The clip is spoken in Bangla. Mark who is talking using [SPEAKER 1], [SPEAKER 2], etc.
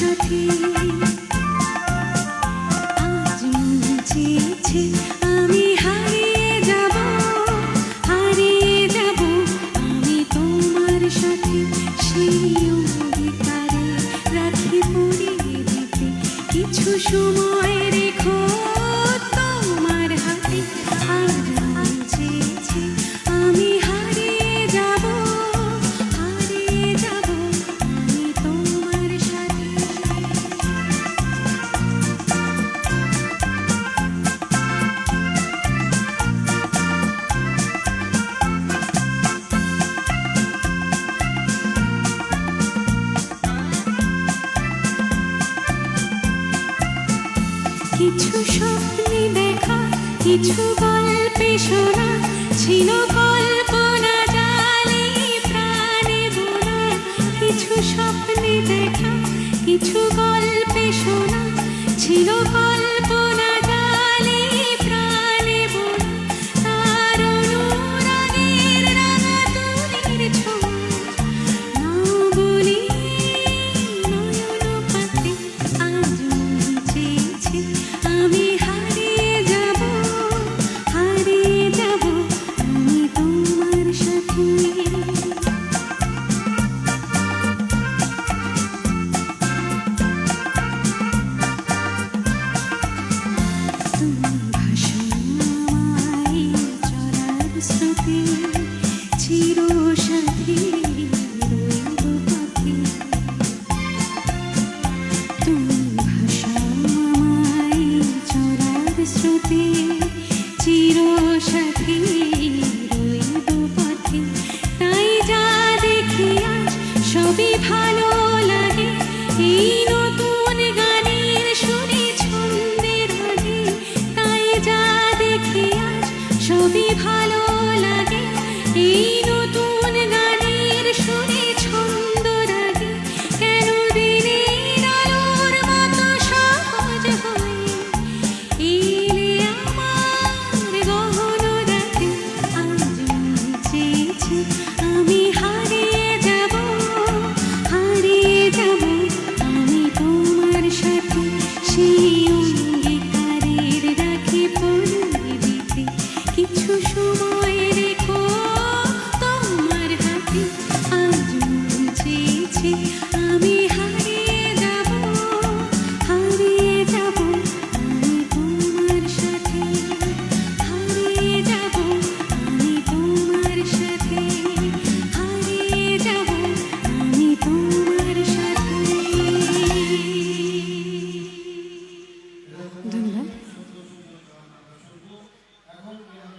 [SPEAKER 1] সাথী। আজ মন চেয়েছে আমি হারিয়ে যাব, হারিয়ে যাব আমি তোমার সাথে। সেই অঙ্গীকারে রাখি পরিয়ে দিতে কিছু সময় রেখো তোমার হাতে। আজ মন চেয়েছে আমি হারিয়ে যাব, হারিয়ে যাব আমি তোমার সাথে। কিছু স্বপ্নে দেখা, কিছু গল্পে শোনা, ছিল কল্পনা জালে প্রাণে বোনা। কিছু স্বপ্নে দেখা, কিছু গল্পে শোনা, ছিল